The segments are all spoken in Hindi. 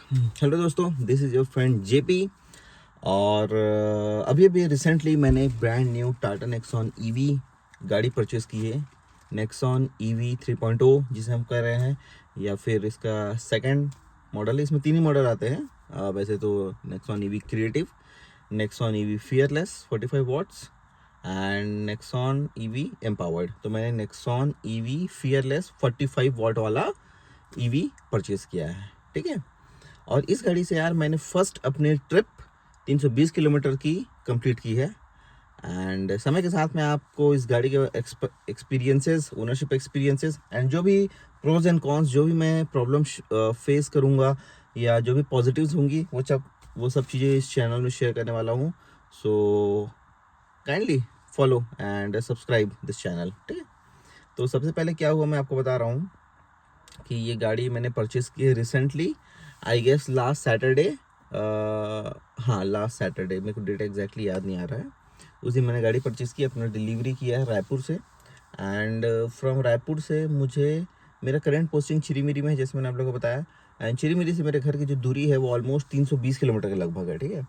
हेलो दोस्तों, this is your friend JP. और अभी अभी रिसेंटली मैंने brand new Tata Nexon EV गाड़ी परचेस की है। नेक्सॉन ईवी 3.0 जिसे हम कह रहे हैं, या फिर इसका सेकंड मॉडल है। इसमें तीन ही मॉडल आते हैं। वैसे तो Nexon EV creative, Nexon EV fearless 45 watts and Nexon EV empowered. तो मैंने नेक्सॉन ईवी फियरलेस 45 वॉट वाला ईवी परचेस किया है, ठीक है। और इस गाड़ी से यार मैंने फर्स्ट अपनी ट्रिप 320 किलोमीटर की कंप्लीट की है। एंड समय के साथ मैं आपको इस गाड़ी के एक्सपीरियंसेस, ओनरशिप एक्सपीरियंसेस एंड जो भी प्रोज एंड कॉन्स, जो भी मैं प्रॉब्लम फेस करूँगा या जो भी पॉजिटिव्स होंगी, वो सब चीज़ें इस चैनल में शेयर करने वाला हूँ। So kindly follow and subscribe this channel, ठीक है। तो सबसे पहले क्या हुआ मैं आपको बता रहा हूँ कि ये गाड़ी मैंने परचेज़ की है recently, I guess last Saturday. हाँ, लास्ट सैटरडे, मेरे को डेट एग्जैक्टली याद नहीं आ रहा है। उस दिन मैंने गाड़ी परचेज़ की, अपना डिलीवरी किया है रायपुर से। एंड फ्रॉम रायपुर से मुझे, मेरा करंट पोस्टिंग चिरीमिरी में है, जैसे मैंने आप लोगों को बताया। एंड चिरीमिरी से मेरे घर की जो दूरी है वो ऑलमोस्ट 320 किलोमीटर के लगभग है, ठीक है।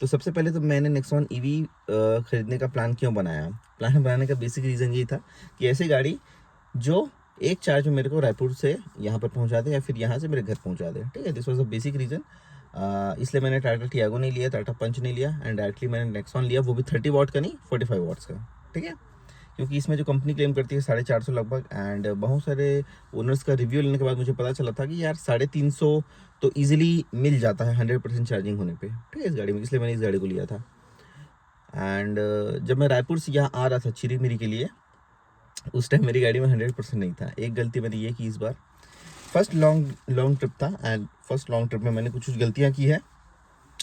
तो सबसे पहले तो मैंने नेक्सॉन ईवी ख़रीदने का प्लान क्यों बनाया। प्लान बनाने का बेसिक रीज़न ये था कि ऐसी गाड़ी जो एक चार्ज में मेरे को रायपुर से यहाँ पर पहुँचा दे या फिर यहाँ से मेरे घर पहुँचा दे, ठीक है। This was the basic reason. इसलिए मैंने टाटा टियागो नहीं लिया, टाटा पंच नहीं लिया, एंड डायरेक्टली मैंने नेक्सॉन लिया, वो भी 30 वॉट का नहीं, 45 वॉट्स का, ठीक है। क्योंकि इसमें जो कंपनी क्लेम करती है 450 लगभग, एंड बहुत सारे ओनर्स का रिव्यू लेने के बाद मुझे पता चला था कि यार 350 तो ईजिली मिल जाता है 100% चार्जिंग होने पे, ठीक है, इस गाड़ी में। इसलिए मैंने इस गाड़ी को लिया था। एंड जब मैं रायपुर से यहाँ आ रहा था चिरी मिरी के लिए, उस टाइम मेरी गाड़ी में 100% नहीं था। एक गलती मैंने ये की इस बार, फर्स्ट लॉन्ग लॉन्ग ट्रिप था, एंड फर्स्ट लॉन्ग ट्रिप में मैंने कुछ गलतियाँ की है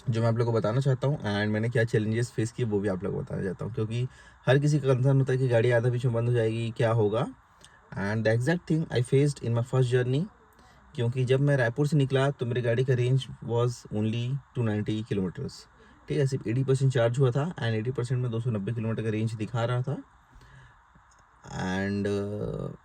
जो मैं आप लोगों को बताना चाहता हूँ। एंड मैंने क्या चैलेंजेस फेस किए वो भी आप लोगों को बताना चाहता हूँ, क्योंकि हर किसी का कंसर्न होता है कि गाड़ी आधा बीच में बंद हो जाएगी, क्या होगा। And the exact thing I faced in my first journey. क्योंकि जब मैं रायपुर से निकला तो मेरी गाड़ी का रेंज वॉज ओनली 290 किलोमीटर्स, ठीक है। सिर्फ 80% चार्ज हुआ था, एंड 80% में 290 किलोमीटर का रेंज दिखा रहा था। एंड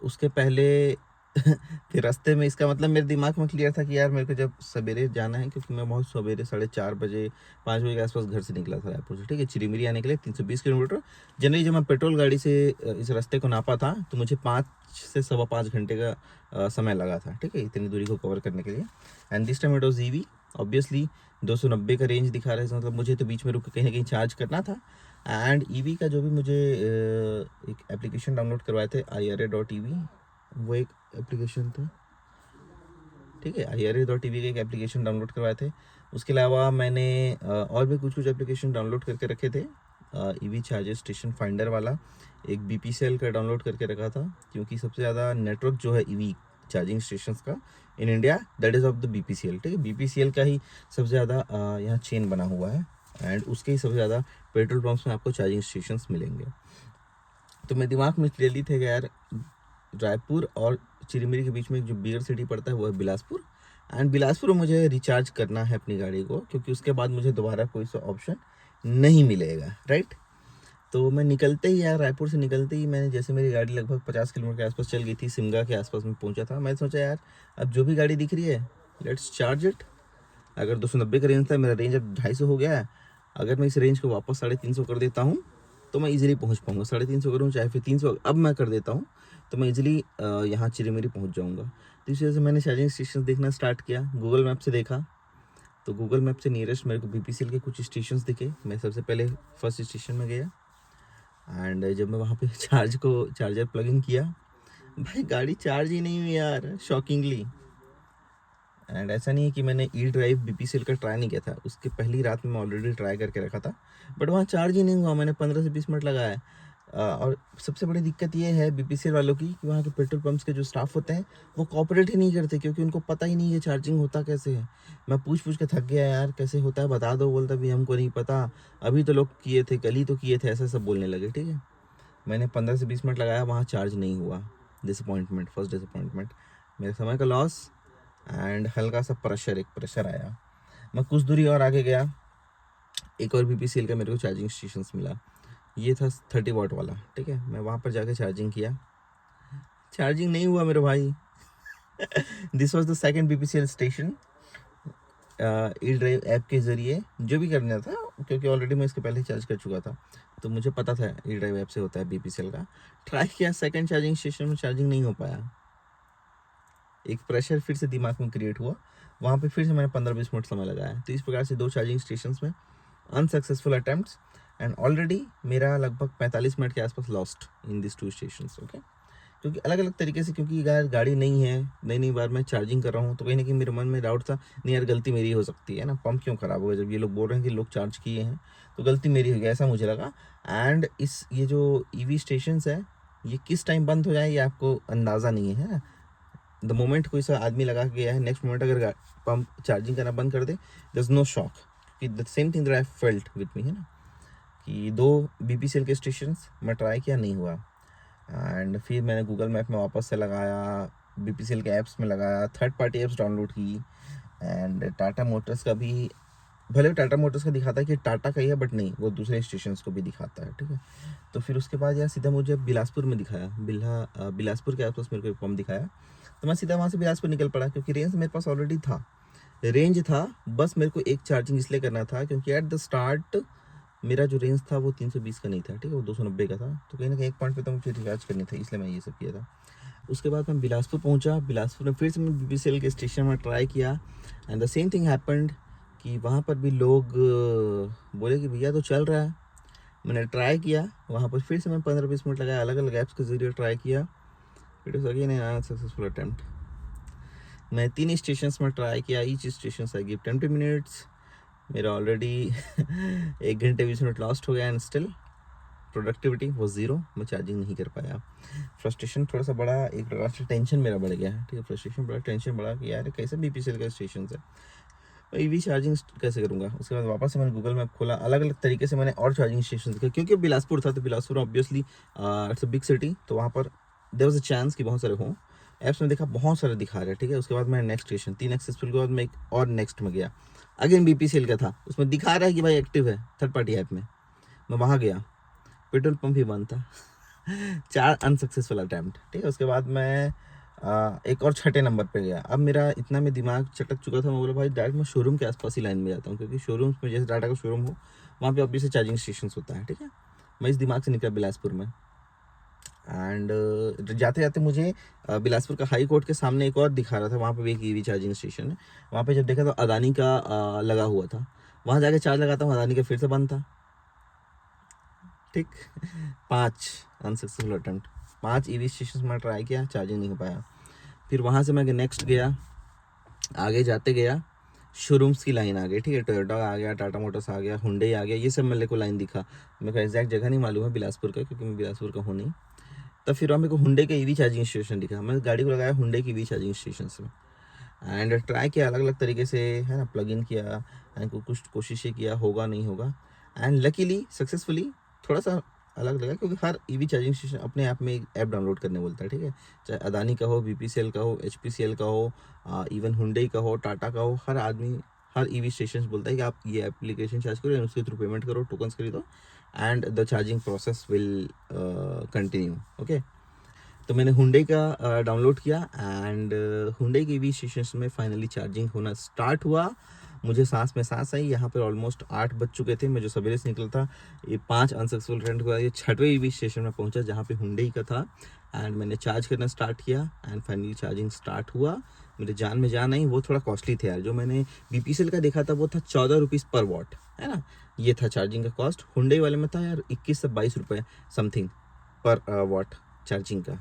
उसके पहले फिर रास्ते में, इसका मतलब मेरे दिमाग में क्लियर था कि यार मेरे को जब सवेरे जाना है, क्योंकि मैं बहुत सवेरे 4:30 बजे 5 बजे के आसपास घर से निकला था रायपुर से, ठीक है। चिरीमिरी आने के लिए 320 किलोमीटर। जनरली जब मैं पेट्रोल गाड़ी से इस रास्ते को नापा था तो मुझे 5 से सवा 5 घंटे का समय लगा था, ठीक है, इतनी दूरी को कवर करने के लिए। And this time it was EV, obviously 290 का रेंज दिखा रहा है, मतलब मुझे तो बीच में रुक के कहीं ना कहीं चार्ज करना था। एंड ईवी का जो भी मुझे एक एप्लीकेशन डाउनलोड करवाए थे, IRA.EV, वो एक एप्लीकेशन था, ठीक है। IRA.EV का एक एप्लीकेशन डाउनलोड करवाए थे। उसके अलावा मैंने और भी कुछ कुछ एप्लीकेशन डाउनलोड करके रखे थे। ईवी चार्जर स्टेशन फाइंडर वाला एक BPCL का डाउनलोड करके रखा था, क्योंकि सबसे ज़्यादा नेटवर्क जो है ईवी चार्जिंग स्टेशंस का in India, that is of the BPCL, ठीक है। BPCL का ही सबसे ज़्यादा यहाँ चेन बना हुआ है, एंड उसके ही सबसे ज़्यादा पेट्रोल पंप्स में आपको चार्जिंग स्टेशंस मिलेंगे। तो मेरे दिमाग में क्लियरली थे कि यार रायपुर और चिरीमिरी के बीच में जो बिगर सिटी पड़ता है वो है बिलासपुर, एंड बिलासपुर में मुझे रिचार्ज करना है अपनी गाड़ी को, क्योंकि उसके बाद मुझे दोबारा कोई सा ऑप्शन नहीं मिलेगा, राइट। तो मैं निकलते ही, यार रायपुर से निकलते ही मैंने, जैसे मेरी गाड़ी लगभग 50 किलोमीटर के आसपास चल गई थी, सिमगा के आसपास में पहुंचा था, मैं सोचा यार अब जो भी गाड़ी दिख रही है लेट्स चार्ज इट। अगर 290 का रेंज था, मेरा रेंज अब 250 हो गया है। अगर मैं इस रेंज को वापस 350 कर देता हूँ तो मैं इजीली पहुँच पाऊँगा। 350 करूँ चाहे फिर 300 अब मैं कर देता हूँ तो मैं इजीली यहाँ चिरीमिरी पहुँच जाऊँगा। तो इस वजह से मैंने चार्जिंग स्टेशन देखना स्टार्ट किया, गूगल मैप से देखा। तो गूगल मैप से नियरेस्ट मेरे को BPCL के कुछ स्टेशन दिखे। मैं सबसे पहले फर्स्ट स्टेशन में गया, एंड जब मैं वहाँ पे चार्जर प्लग इन किया, भाई गाड़ी चार्ज ही नहीं हुई यार, शॉकिंगली। एंड ऐसा नहीं है कि मैंने E-ड्राइव BPCL का ट्राई नहीं किया था, उसके पहली रात में मैं ऑलरेडी ट्राई करके रखा था, बट वहाँ चार्ज ही नहीं हुआ। मैंने 15 से 20 मिनट लगाया। और सबसे बड़ी दिक्कत ये है BPCL वालों की कि वहाँ के पेट्रोल पंप्स के जो स्टाफ होते हैं वो कॉपरेट ही नहीं करते, क्योंकि उनको पता ही नहीं है चार्जिंग होता कैसे है। मैं पूछ पूछ के थक गया यार, कैसे होता है बता दो, बोलता भी हमको नहीं पता, अभी तो लोग किए थे, कल ही तो किए थे, ऐसा सब बोलने लगे, ठीक है। मैंने 15 से 20 मिनट लगाया, वहाँ चार्ज नहीं हुआ। डिसअपॉइंटमेंट, फर्स्ट डिसअपॉइंटमेंट, मेरे समय का लॉस। एंड हल्का सा एक प्रेशर आया। मैं कुछ दूरी और आगे गया, एक और BPCL का मेरे को चार्जिंग स्टेशन मिला। ये था 30 वॉट वाला, ठीक है। मैं वहाँ पर जाकर चार्जिंग किया, चार्जिंग नहीं हुआ मेरे भाई। This was the second BPCL station. E drive app के ज़रिए जो भी करना था, क्योंकि ऑलरेडी मैं इसके पहले चार्ज कर चुका था तो मुझे पता था ई ड्राइव ऐप से होता है BPCL का। ट्राई किया, सेकंड चार्जिंग स्टेशन में चार्जिंग नहीं हो पाया। एक प्रेशर फिर से दिमाग में क्रिएट हुआ, वहाँ पे फिर से मैंने 15-20 मिनट समय लगाया। तो इस प्रकार से 2 चार्जिंग स्टेशंस में अनसक्सेसफुल अटेम्प्ट्स एंड ऑलरेडी मेरा लगभग 45 मिनट के आसपास lost in this 2 stations. Okay, क्योंकि अलग अलग तरीके से, क्योंकि यार गाड़ी नहीं है, नई बार मैं चार्जिंग कर रहा हूँ, तो कहीं ना कहीं मेरे मन में डाउट था, नहीं यार गलती मेरी हो सकती है ना, पंप क्यों ख़राब हो गया, जब ये लोग बोल रहे हैं कि लोग चार्ज किए हैं तो गलती मेरी हो गई, ऐसा मुझे लगा। एंड ये जो EV स्टेशंस है ये किस टाइम बंद हो जाए ये आपको अंदाज़ा नहीं है ना। द मोमेंट कोई सा आदमी लगा के गया है, नेक्स्ट मोमेंट अगर पंप चार्जिंग करना बंद कर दे, दर इज़ नो शॉक, कि the same thing that I felt with me, है ना, कि 2 BPCL के स्टेशंस मैं ट्राई किया, नहीं हुआ। एंड फिर मैंने गूगल मैप में वापस से लगाया, BPCL के ऐप्स में लगाया, थर्ड पार्टी ऐप्स डाउनलोड की, एंड टाटा मोटर्स का भी, भले टाटा मोटर्स का दिखाता है कि टाटा का ही है, बट नहीं, वो दूसरे स्टेशंस को भी दिखाता है, ठीक है। तो फिर उसके बाद यार सीधा मुझे बिलासपुर में दिखाया, बिलासपुर के आसपास मेरे को पंप दिखाया, तो मैं सीधा वहाँ से बिलासपुर निकल पड़ा, क्योंकि रेंज मेरे पास ऑलरेडी था, रेंज था, बस मेरे को एक चार्जिंग इसलिए करना था क्योंकि एट द स्टार्ट मेरा जो रेंज था वो 320 का नहीं था, ठीक है, वो 290 का था, तो कहीं ना कहीं एक पॉइंट पे तो मुझे रिचार्ज करनी थी, इसलिए मैं ये सब किया था। उसके बाद मैं बिलासपुर पहुंचा, बिलासपुर में फिर से मैं BPCL के स्टेशन में ट्राई किया, and the same thing happened, कि वहाँ पर भी लोग बोले कि भैया तो चल रहा है। मैंने ट्राई किया, वहाँ पर फिर से मैं 15-20 मिनट लगाया, अलग अलग ऐप्स के ज़रिए ट्राई किया, it was again an unsuccessful attempt. मैं 3 स्टेशंस में ट्राई किया, each station I give 20 minutes, मेरा ऑलरेडी 1 घंटे 20 मिनट लॉस्ट हो गया, एंड स्टिल प्रोडक्टिविटी वो 0, मैं चार्जिंग नहीं कर पाया। फ्रस्ट्रेशन थोड़ा सा बड़ा, एक प्रकार से टेंशन मेरा बढ़ गया है, ठीक है, फ्रस्ट्रेशन बड़ा, टेंशन बड़ा कि यार कैसे BPCL का स्टेशन है, मैं EV चार्जिंग कैसे करूँगा। उसके बाद वापस से मैंने गूगल मैप खोला, अलग अलग तरीके से मैंने और चार्जिंग स्टेशन देखा, क्योंकि बिलासपुर था, तो Bilaspur obviously it's a big city, तो वहाँ पर देयर वाज अ चांस कि बहुत सारे हों। ऐप्स में देखा बहुत सारे दिखा रहे, ठीक है। उसके बाद मैं नेक्स्ट स्टेशन 3 सक्सेसफुल के बाद मैं एक और नेक्स्ट में गया, अगेन BPCL का था, उसमें दिखा रहा है कि भाई एक्टिव है थर्ड पार्टी ऐप में। मैं वहाँ गया, पेट्रोल पंप ही बंद था। 4 अनसक्सेसफुल अटैम्प्ट, ठीक है। उसके बाद मैं एक और छठे नंबर पे गया। अब मेरा इतना में दिमाग चटक चुका था, मैं बोला भाई डायरेक्ट मैं शोरूम के आसपास ही लाइन में जाता हूँ, क्योंकि शोरूम्स में जैसे टाटा का शोरूम हो वहाँ पे ऑब्वियसली चार्जिंग स्टेशन होता है, ठीक है। मैं इस दिमाग से निकला बिलासपुर में, एंड जाते जाते मुझे बिलासपुर का हाई कोर्ट के सामने एक और दिखा रहा था, वहाँ पे भी एक EV चार्जिंग स्टेशन है। वहाँ पे जब देखा तो अदानी का लगा हुआ था, वहाँ जाके चार्ज लगाता हूँ, अदानी का फिर से बंद था, ठीक। 5 अनसक्सेसफुल अटेम्प्ट, 5 EV स्टेशन में ट्राई किया, चार्जिंग नहीं हो पाया। फिर वहाँ से मैं नेक्स्ट गया, आगे जाते गया, शोरूम्स की लाइन आ गई, ठीक है, टोयोटा आ गया, टाटा मोटर्स आ गया, हुंडई आ गया, ये सब मेरे को लाइन दिखा। मेरे को एग्जैक्ट जगह नहीं मालूम है बिलासपुर का, क्योंकि मैं बिलासपुर का हूँ नहीं। तब फिर वहाँ मेरे को हुंडई का EV चार्जिंग स्टेशन दिखा, मैं गाड़ी को लगाया हुंडई की EV चार्जिंग स्टेशन में, एंड ट्राई किया अलग अलग तरीके से, है ना, प्लग इन किया, एंड कुछ कोशिशें किया, होगा नहीं होगा, एंड लकीली सक्सेसफुली। थोड़ा सा अलग लगा, क्योंकि हर EV चार्जिंग स्टेशन अपने आप में एक ऐप डाउनलोड करने बोलता है, ठीक है। चाहे अदानी का हो, BPCL का हो, HPCL का हो, इवन हुंडई का हो, टाटा का हो, हर आदमी, हर EV स्टेशन बोलता है कि आप ये एप्लीकेशन चार्ज करो, उसके थ्रू पेमेंट करो, टोकन्स खरीदो, and the charging process will continue. Okay, तो मैंने हुंडई का डाउनलोड किया, एंड हुंडई के EV स्टेशन में फाइनली चार्जिंग होना स्टार्ट हुआ। मुझे सांस में सांस आई, यहाँ पर ऑलमोस्ट 8 बज चुके थे, मैं जो सवेरे से निकला था, ये 5 अनसक्सेसफुल अटेम्प्ट हुआ, ये 6वें EV स्टेशन में पहुँचा जहाँ पे हुंडई का था, एंड मैंने चार्ज करना स्टार्ट किया, एंड फाइनली चार्जिंग स्टार्ट हुआ। मेरे जान में जान आई, वो थोड़ा कॉस्टली थे यार, जो मैंने BPCL का देखा था वो था 14 रुपीज़ पर वॉट, है ना, ये था चार्जिंग का कॉस्ट। हुंडई वाले में था यार 21 से 22 रुपये समथिंग पर वॉट चार्जिंग का।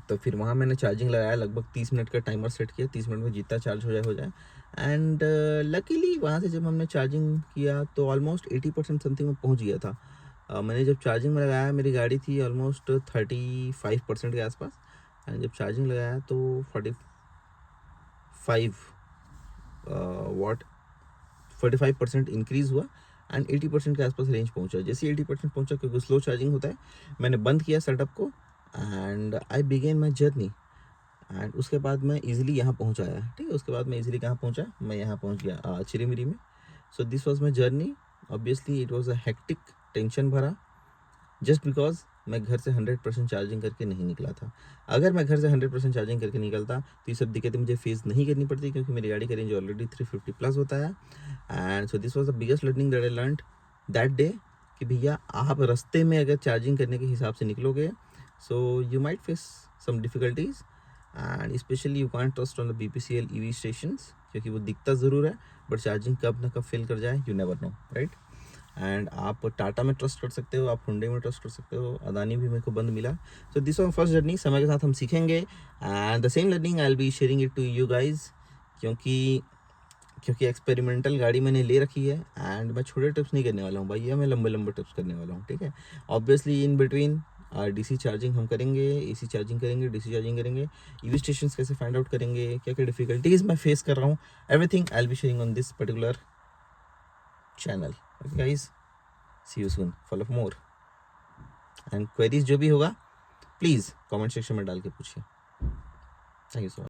तो फिर वहाँ मैंने चार्जिंग लगाया, लगभग 30 मिनट का टाइमर सेट किया, 30 मिनट में जितना चार्ज हो जाए, एंड लकीली वहाँ से जब हमने चार्जिंग किया तो ऑलमोस्ट 80% समथिंग में पहुँच गया था। मैंने जब चार्जिंग में लगाया, मेरी गाड़ी थी ऑलमोस्ट 35% के आसपास, एंड जब चार्जिंग लगाया तो 45 वॉट 45% इंक्रीज़ हुआ, एंड 80% के आसपास रेंज पहुंचा। जैसे 80% पहुंचा, क्योंकि स्लो चार्जिंग होता है, मैंने बंद किया सेटअप को, and I begin my journey, and उसके बाद मैं इजीली यहाँ पहुँच आया, ठीक है। उसके बाद मैं इजीली कहाँ पहुँचा, मैं यहाँ पहुँच गया चिरीमिरी में। सो this was my journey, obviously it was a hectic, tension भरा, जस्ट बिकॉज मैं घर से 100% चार्जिंग करके नहीं निकला था। अगर मैं घर से 100% चार्जिंग करके निकलता तो ये सब दिक्कतें मुझे फेस नहीं करनी पड़ती, क्योंकि मेरी गाड़ी का रेंज ऑलरेडी 350 प्लस होता है। And so this was the biggest learning that I learned that day, कि भैया आप रास्ते में अगर चार्जिंग करने के हिसाब से निकलोगे so you might face some difficulties, and specially you can't trust on the BPCL EV stations, क्योंकि वो दिखता ज़रूर है बट चार्जिंग कब ना कब फेल कर जाए, you never know, right. And आप टाटा में ट्रस्ट कर सकते हो, आप हुंडई में ट्रस्ट कर सकते हो, अदानी भी मेरे को बंद मिला। So this was first journey, समय के साथ हम सीखेंगे and the same learning I will be sharing it to you guys, क्योंकि एक्सपेरिमेंटल गाड़ी मैंने ले रखी है एंड मैं छोटे टिप्स नहीं करने वाला हूँ भैया, मैं लंबे लंबे टिप्स करने वाला हूँ, ठीक है। Obviously in between DC charging हम करेंगे, AC चार्जिंग करेंगे, DC चार्जिंग करेंगे, EV स्टेशन कैसे फाइंड आउट करेंगे, क्या क्या डिफिकल्टीज मैं फेस कर रहा हूँ, everything I will be sharing on this particular channel. Okay guys, see you soon, follow for more and queries जो भी होगा प्लीज़ कमेंट सेक्शन में डाल के पूछिए। Thank you so much.